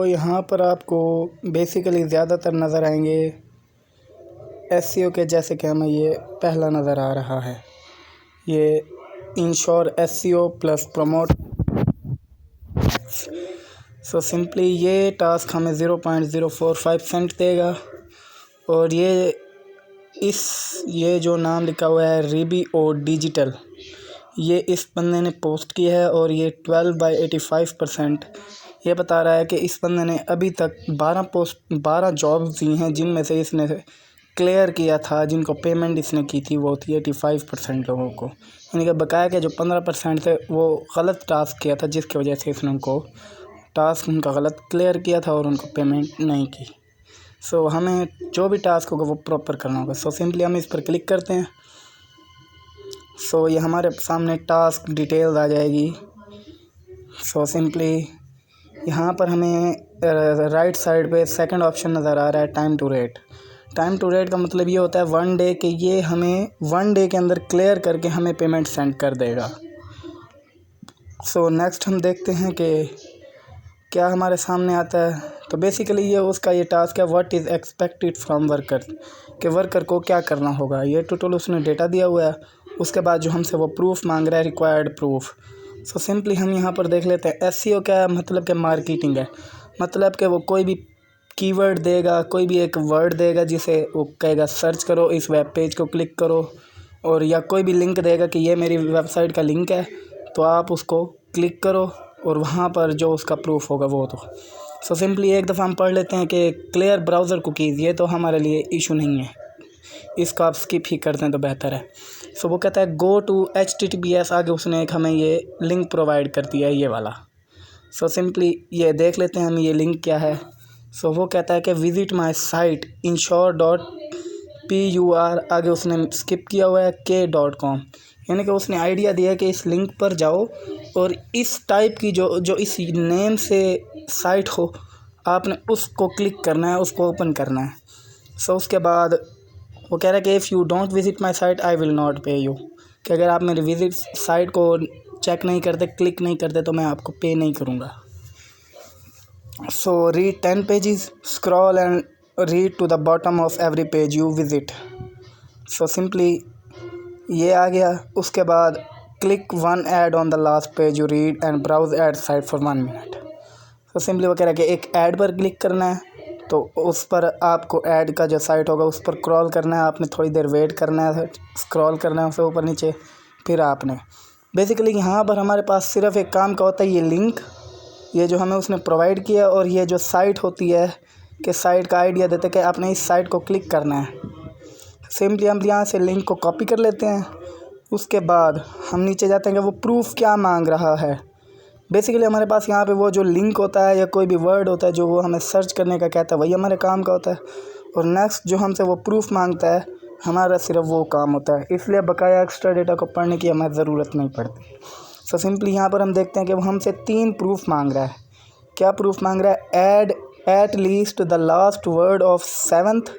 यहाँ पर आपको बेसिकली ज़्यादातर नज़र आएंगे एसईओ के, जैसे कि हमें ये पहला नज़र आ रहा है, ये ensure SEO plus promote. Simply ये टास्क हमें 0.045 सेंट देगा। और ये जो नाम लिखा हुआ है रिबी ओ डिजिटल, ये इस बंदे ने पोस्ट की है और ये 12/85% ये बता रहा है कि इस बंदे ने अभी तक 12 जॉब्स दी हैं, जिनमें से इसने क्लियर किया था, जिनको पेमेंट इसने की थी वो थी 85% लोगों को। यानी कि बकाया के जो 15% थे वो गलत टास्क किया था, जिसकी वजह से इसने उनको टास्क उनका गलत क्लियर किया था और उनको पेमेंट नहीं की। हमें जो भी टास्क होगा वो प्रॉपर करना होगा। सिंपली हम इस पर क्लिक करते हैं। ये हमारे सामने टास्क डिटेल्स आ जाएगी। सिंपली यहाँ पर हमें राइट साइड पे सेकंड ऑप्शन नज़र आ रहा है time to rate. Time to rate का मतलब ये होता है 1 डे, कि ये हमें 1 डे के अंदर क्लियर करके हमें पेमेंट सेंड कर देगा। नेक्स्ट हम देखते हैं कि क्या हमारे सामने आता है। तो बेसिकली ये उसका ये टास्क है, what is expected from worker, कि वर्कर को क्या करना होगा। ये टोटल उसने डेटा दिया हुआ है। उसके बाद जो हमसे वो प्रूफ मांग रहा है, रिक्वायर्ड प्रूफ। सिंपली हम यहाँ पर देख लेते हैं एसईओ क्या है। मतलब कि मार्केटिंग है, मतलब कि वो कोई भी कीवर्ड देगा, कोई भी एक वर्ड देगा जिसे वो कहेगा सर्च करो, इस वेब पेज को क्लिक करो, और या कोई भी लिंक देगा कि ये मेरी वेबसाइट का लिंक है, तो आप उसको क्लिक करो और वहाँ पर जो उसका प्रूफ होगा वो। तो सिंपली एक दफ़ा हम पढ़ लेते हैं कि क्लियर ब्राउज़र कुकीज़, ये तो हमारे लिए इशू नहीं है, इसको आप स्किप ही कर दें तो बेहतर है। वो कहता है गो टू HTTPS, आगे उसने एक हमें ये लिंक प्रोवाइड कर दिया है, ये वाला। सिंपली ये देख लेते हैं हम ये लिंक क्या है। वो कहता है कि विज़िट माई साइट insure.pur, आगे उसने स्किप किया हुआ है k.com, यानी कि उसने आइडिया दिया है कि इस लिंक पर जाओ और इस टाइप की जो इस नेम से साइट हो, आपने उसको क्लिक करना है, उसको ओपन करना है। उसके बाद वो कह रहा है कि if you don't visit my site I will not पे यू, कि अगर आप मेरे विज़िट साइट को चेक नहीं करते, क्लिक नहीं करते, तो मैं आपको पे नहीं करूँगा। Read 10 pages, scroll and read to the bottom of every page you visit. Simply ये आ गया। उसके बाद click 1 ad on the last page you read and browse ad site for 1 minute. Simply वो कह रहा है कि एक ऐड पर क्लिक करना है, तो उस पर आपको ऐड का जो साइट होगा उस पर क्रॉल करना है, आपने थोड़ी देर वेट करना है, स्क्रॉल करना है उसे ऊपर नीचे, फिर आपने बेसिकली यहाँ पर हमारे पास सिर्फ एक काम का होता है, ये लिंक, ये जो हमें उसने प्रोवाइड किया, और ये जो साइट होती है कि साइट का आइडिया देते कि आपने इस साइट को क्लिक करना है। सिंपली हम यहाँ से लिंक को कॉपी कर लेते हैं। उसके बाद हम नीचे जाते हैं कि वो प्रूफ क्या मांग रहा है। बेसिकली हमारे पास यहाँ पे वो जो लिंक होता है या कोई भी वर्ड होता है जो वो हमें सर्च करने का कहता है, वही हमारे काम का होता है। और नेक्स्ट जो हमसे वो प्रूफ मांगता है, हमारा सिर्फ वो काम होता है, इसलिए बकाया एक्स्ट्रा डेटा को पढ़ने की हमें ज़रूरत नहीं पड़ती। सिंपली यहाँ पर हम देखते हैं कि वो हमसे 3 प्रूफ मांग रहा है। क्या प्रूफ मांग रहा है? Add at least the last word of 7th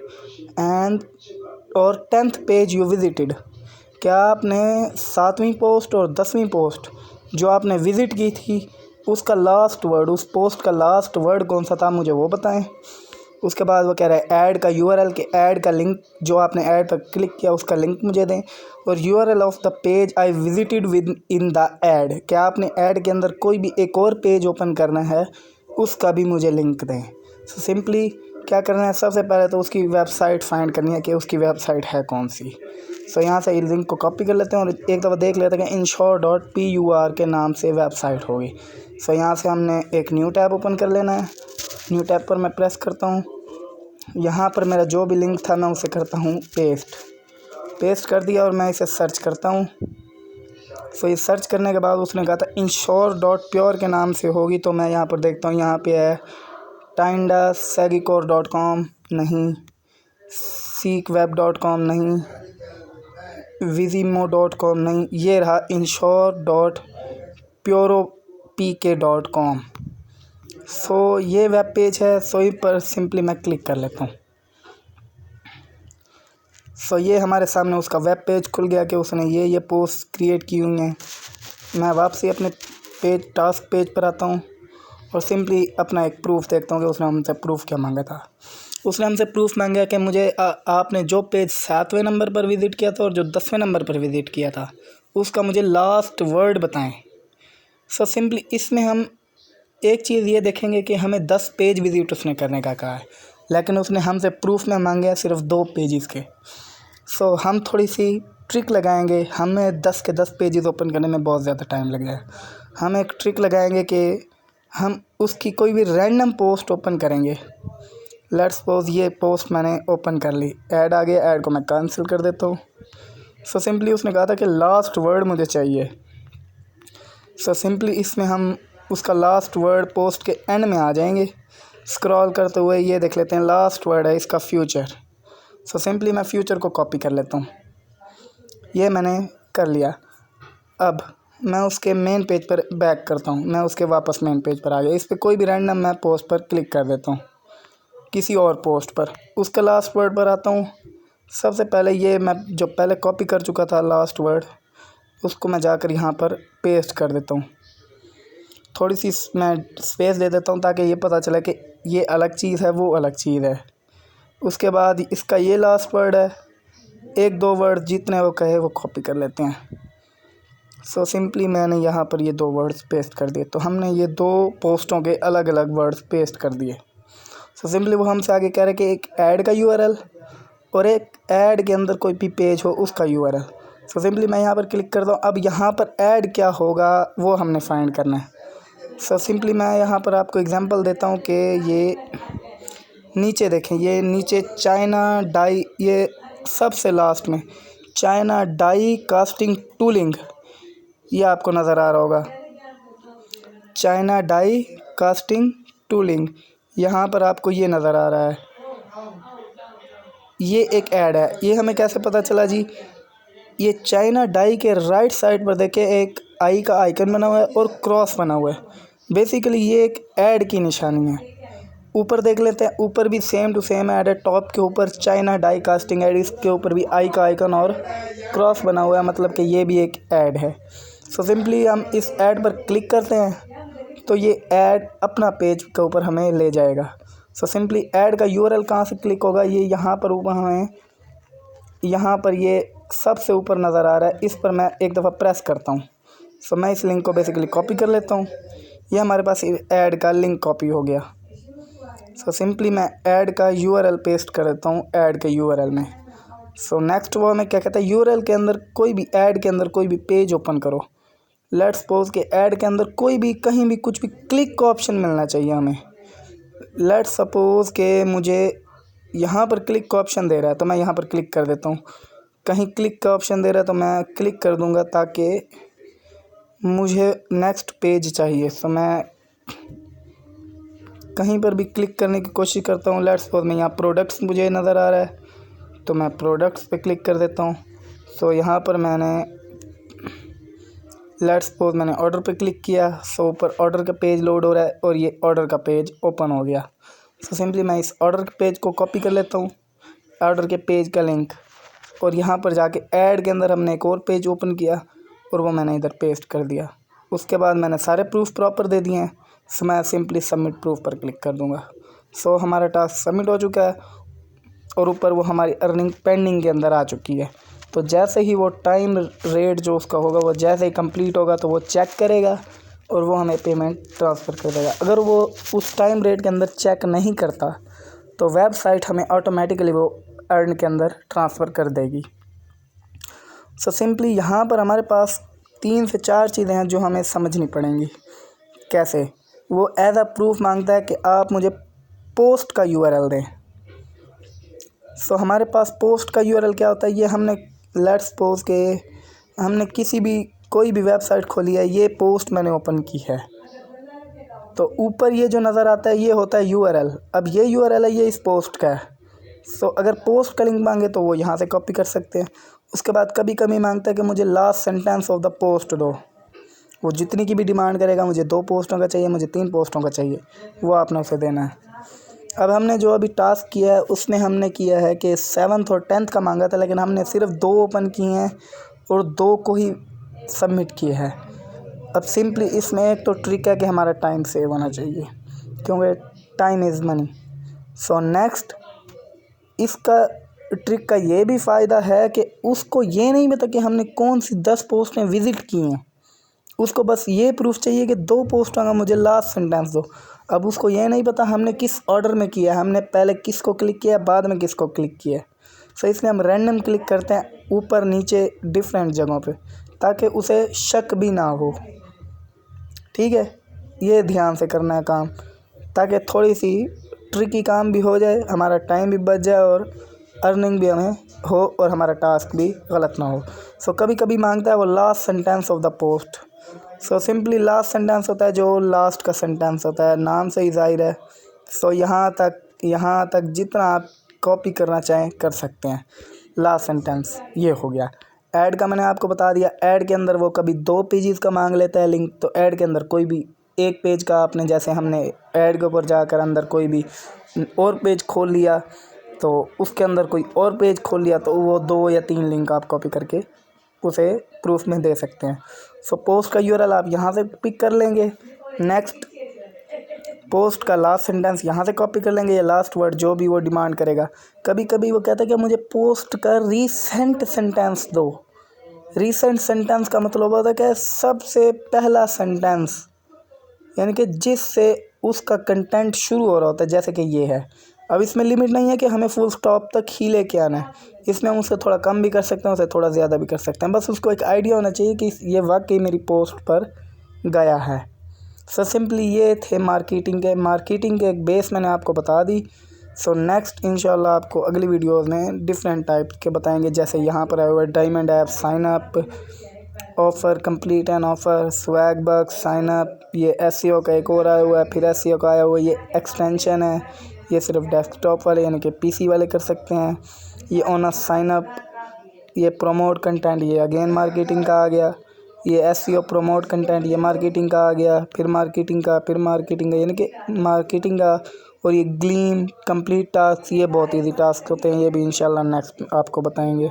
and और 10th पेज यू विजिटेड। क्या आपने 7वीं पोस्ट और 10वीं पोस्ट जो आपने विज़िट की थी, उसका लास्ट वर्ड, उस पोस्ट का लास्ट वर्ड कौन सा था, मुझे वो बताएं। उसके बाद वो कह रहा है ऐड का URL, के ऐड का लिंक, जो आपने ऐड पर क्लिक किया उसका लिंक मुझे दें, और URL of the page I visited with in the add, क्या आपने ऐड के अंदर कोई भी एक और पेज ओपन करना है, उसका भी मुझे लिंक दें। सिंपली क्या करना है, सबसे पहले तो उसकी वेबसाइट फाइंड करनी है कि उसकी वेबसाइट है कौन सी। यहाँ से लिंक को कॉपी कर लेते हैं और एक दफ़ा देख लेते हैं कि insure.pur के नाम से वेबसाइट होगी। यहाँ से हमने एक न्यू टैब ओपन कर लेना है। न्यू टैब पर मैं प्रेस करता हूँ। यहाँ पर मेरा जो भी लिंक था मैं उसे करता हूँ पेस्ट कर दिया और मैं इसे सर्च करता हूँ। ये सर्च करने के बाद उसने कहा था insure.pure के नाम से होगी, तो मैं यहाँ पर देखता हूँ, यहाँ पे है tindasagicor.com नहीं, seekweb.com नहीं, vizimo.com नहीं, ये रहा insure.puropk.com। ये वेब पेज है। इस पर सिंपली मैं क्लिक कर लेता हूँ। ये हमारे सामने उसका वेब पेज खुल गया कि उसने ये पोस्ट क्रिएट की हुई हैं। मैं वापसी अपने टास्क पेज पर आता हूँ और सिंपली अपना एक प्रूफ देखता हूँ कि उसने हमसे प्रूफ क्या मांगा था। उसने हमसे प्रूफ मांगा कि मुझे आपने जो पेज 7वें नंबर पर विज़िट किया था और जो 10वें नंबर पर विज़िट किया था उसका मुझे लास्ट वर्ड बताएं। सो सिंपली इसमें हम एक चीज़ ये देखेंगे कि हमें 10 पेज विज़िट उसने करने का कहा है, लेकिन उसने हमसे प्रूफ में मांगे सिर्फ 2 पेजेस के। सो हम थोड़ी सी ट्रिक लगाएंगे। हमें 10 के 10 पेजेस ओपन करने में बहुत ज़्यादा टाइम लग जाए। हम एक ट्रिक लगाएंगे कि हम उसकी कोई भी रैंडम पोस्ट ओपन करेंगे। लेट्स सपोज ये पोस्ट मैंने ओपन कर ली, ऐड आ गया, ऐड को मैं कैंसिल कर देता हूँ। सो सिंपली उसने कहा था कि लास्ट वर्ड मुझे चाहिए। सो सिंपली इसमें हम उसका लास्ट वर्ड पोस्ट के एंड में आ जाएंगे। स्क्रॉल करते हुए ये देख लेते हैं, लास्ट वर्ड है इसका फ्यूचर। सो सिंपली मैं फ्यूचर को कॉपी कर लेता हूँ। ये मैंने कर लिया। अब मैं उसके मेन पेज पर बैक करता हूँ, मैं उसके वापस मेन पेज पर आ गया। इस पर कोई भी रैंडम मैं पोस्ट पर क्लिक कर देता हूँ, किसी और पोस्ट पर, उसका लास्ट वर्ड पर आता हूँ। सबसे पहले ये मैं जो पहले कॉपी कर चुका था लास्ट वर्ड, उसको मैं जाकर यहाँ पर पेस्ट कर देता हूँ। थोड़ी सी मैं स्पेस दे देता हूँ ताकि ये पता चले कि ये अलग चीज़ है, वो अलग चीज़ है। उसके बाद इसका ये लास्ट वर्ड है, 1-2 वर्ड जितने वो कहे वो कॉपी कर लेते हैं। सो सिंपली मैंने यहाँ पर ये 2 वर्ड्स पेस्ट कर दिए। तो हमने ये 2 पोस्टों के अलग अलग वर्ड्स पेस्ट कर दिए। सो सिंपली वो हमसे आगे कह रहे हैं कि एक ऐड का यूआरएल और एक ऐड के अंदर कोई भी पेज हो उसका यूआरएल। सो सिंपली मैं यहाँ पर क्लिक करता हूँ। अब यहाँ पर ऐड क्या होगा वो हमने फाइंड करना है। सो सिंपली मैं यहाँ पर आपको एग्जांपल देता हूँ कि ये नीचे देखें, ये नीचे चाइना डाई, ये सबसे लास्ट में चाइना डाई कास्टिंग टूलिंग, ये आपको नज़र आ रहा होगा, चाइना डाई कास्टिंग टूलिंग। यहाँ पर आपको ये नज़र आ रहा है, ये एक ऐड है। ये हमें कैसे पता चला जी? ये चाइना डाई के राइट साइड पर देखें एक आई का आइकन बना हुआ है और क्रॉस बना हुआ है। बेसिकली ये एक ऐड की निशानी है। ऊपर देख लेते हैं, ऊपर भी सेम टू सेम ऐड है। टॉप के ऊपर चाइना डाई कास्टिंग ऐड, इसके ऊपर भी आई का आइकन और क्रॉस बना हुआ है, मतलब कि ये भी एक ऐड है। सो सिंपली हम इस ऐड पर क्लिक करते हैं तो ये ऐड अपना पेज के ऊपर हमें ले जाएगा। सो सिंपली ऐड का यूआरएल कहाँ से क्लिक होगा? ये यहाँ पर ऊपर हमें, यहाँ पर ये सबसे ऊपर नज़र आ रहा है, इस पर मैं एक दफ़ा प्रेस करता हूँ। सो मैं इस लिंक को बेसिकली कॉपी कर लेता हूँ। ये हमारे पास ऐड का लिंक कॉपी हो गया। सो सिंपली मैं ऐड का यूआरएल पेस्ट कर देता हूँ ऐड के यूआरएल में। सो नेक्स्ट वो हमें क्या कहता है, यूआरएल के अंदर कोई भी, ऐड के अंदर कोई भी पेज ओपन करो। लेट्स सपोज के ऐड के अंदर कोई भी, कहीं भी कुछ भी क्लिक का ऑप्शन मिलना चाहिए हमें। लेट्स सपोज के मुझे यहाँ पर क्लिक का ऑप्शन दे रहा है तो मैं यहाँ पर क्लिक कर देता हूँ। कहीं क्लिक का ऑप्शन दे रहा है तो मैं क्लिक कर दूँगा ताकि मुझे नेक्स्ट पेज चाहिए। सो मैं कहीं पर भी क्लिक करने की कोशिश करता हूँ। लेट्स सपोज मैं यहाँ प्रोडक्ट्स मुझे नज़र आ रहा है तो मैं प्रोडक्ट्स पे क्लिक कर देता हूँ। सो यहाँ पर मैंने लेट्स सपोज मैंने ऑर्डर पे क्लिक किया। सो ऊपर ऑर्डर का पेज लोड हो रहा है और ये ऑर्डर का पेज ओपन हो गया। सो सिंपली मैं इस ऑर्डर के पेज को कॉपी कर लेता हूँ, ऑर्डर के पेज का लिंक, और यहाँ पर जाके ऐड के अंदर हमने एक और पेज ओपन किया और वो मैंने इधर पेस्ट कर दिया। उसके बाद मैंने सारे प्रूफ प्रॉपर दे दिए हैं। सो मैं सिंपली सबमिट प्रूफ पर क्लिक कर दूँगा। सो हमारा टास्क सबमिट हो चुका है और ऊपर वो हमारी अर्निंग पेंडिंग के अंदर आ चुकी है। तो जैसे ही वो टाइम रेट जो उसका होगा वो जैसे ही कंप्लीट होगा तो वो चेक करेगा और वो हमें पेमेंट ट्रांसफ़र कर देगा। अगर वो उस टाइम रेट के अंदर चेक नहीं करता तो वेबसाइट हमें ऑटोमेटिकली वो अर्न के अंदर ट्रांसफ़र कर देगी। सो सिंपली यहाँ पर हमारे पास 3 से 4 चीज़ें हैं जो हमें समझनी पड़ेंगी। कैसे? वो एज अ प्रूफ मांगता है कि आप मुझे पोस्ट का यूआरएल दें। सो हमारे पास पोस्ट का यूआरएल क्या होता है? ये हमने लेट्स सपोज के हमने कोई भी वेबसाइट खोली है, ये पोस्ट मैंने ओपन की है तो ऊपर ये जो नज़र आता है ये होता है यूआरएल। अब ये यूआरएल है, ये इस पोस्ट का है। सो अगर पोस्ट का लिंक मांगे तो वो यहाँ से कॉपी कर सकते हैं। उसके बाद कभी कभी मांगता है कि मुझे last sentence of the post दो। वो जितनी की भी डिमांड करेगा, मुझे 2 पोस्टों का चाहिए, मुझे 3 पोस्टों का चाहिए, वो आपने उसे देना है। अब हमने जो अभी टास्क किया है उसमें हमने किया है कि 7th और 10th का मांगा था, लेकिन हमने सिर्फ 2 ओपन किए हैं और 2 को ही सबमिट किए हैं। अब सिंपली इसमें एक तो ट्रिक है कि हमारा टाइम सेव होना चाहिए, क्योंकि time is money. So next इसका ट्रिक का ये भी फ़ायदा है कि उसको ये नहीं पता कि हमने कौन सी 10 पोस्टें विज़िट की हैं, उसको बस ये प्रूफ चाहिए कि 2 पोस्टों का मुझे लास्ट सेंटेंस दो। अब उसको ये नहीं पता हमने किस ऑर्डर में किया है, हमने पहले किसको क्लिक किया बाद में किसको क्लिक किया। सो इसलिए हम रैंडम क्लिक करते हैं ऊपर नीचे डिफरेंट जगहों पे, ताकि उसे शक भी ना हो। ठीक है, ये ध्यान से करना है काम, ताकि थोड़ी सी ट्रिकी काम भी हो जाए, हमारा टाइम भी बच जाए और अर्निंग भी हमें हो और हमारा टास्क भी गलत ना हो। सो कभी कभी मांगता है वो last sentence of the post. So simply last sentence होता है जो लास्ट का सेंटेंस होता है, नाम से ही जाहिर है। सो यहाँ तक जितना आप कॉपी करना चाहें कर सकते हैं। लास्ट सेंटेंस ये हो गया। ऐड का मैंने आपको बता दिया, ऐड के अंदर वो कभी 2 पेजेस का मांग लेता है लिंक, तो ऐड के अंदर कोई भी एक पेज का आपने, जैसे हमने ऐड के ऊपर जाकर अंदर कोई भी और पेज खोल लिया, तो उसके अंदर कोई और पेज खोल लिया, तो वो 2 या 3 लिंक आप कॉपी करके उसे प्रूफ में दे सकते हैं। सो पोस्ट का यूआरएल आप यहाँ से पिक कर लेंगे। नेक्स्ट पोस्ट का लास्ट सेंटेंस यहाँ से कॉपी कर लेंगे, या लास्ट वर्ड जो भी वो डिमांड करेगा। कभी कभी वो कहता है कि मुझे पोस्ट का रीसेंट सेंटेंस दो। रीसेंट सेंटेंस का मतलब होता है कि सबसे पहला सेंटेंस, यानी कि जिससे उसका कंटेंट शुरू हो रहा होता है, जैसे कि ये है। अब इसमें लिमिट नहीं है कि हमें फुल स्टॉप तक ही लेके आना है, इसमें हम उसे थोड़ा कम भी कर सकते हैं, उसे थोड़ा ज़्यादा भी कर सकते हैं। बस उसको एक आइडिया होना चाहिए कि ये वाकई मेरी पोस्ट पर गया है। सो सिंपली ये थे मार्केटिंग के एक बेस मैंने आपको बता दी। सो नेक्स्ट इंशाल्लाह आपको अगली वीडियोस में डिफरेंट टाइप के बताएंगे, जैसे यहाँ पर आया हुआ है diamond app, sign up offer, complete an offer, swag bucks, sign up. ये एसईओ का एक और आया हुआ है, फिर एसईओ का आया हुआ है, ये एक्सटेंशन है, ये सिर्फ डेस्कटॉप वाले यानी कि पीसी वाले कर सकते हैं। ये ऑन अ साइन अप, ये प्रमोट कंटेंट, ये अगेन मार्केटिंग का आ गया। ये एसईओ प्रमोट कंटेंट, ये मार्केटिंग का आ गया, फिर मार्केटिंग का यानी कि मार्केटिंग का। और ये ग्लीम कंप्लीट टास्क, ये बहुत इजी टास्क होते हैं, ये भी इंशाल्लाह नेक्स्ट आपको बताएंगे।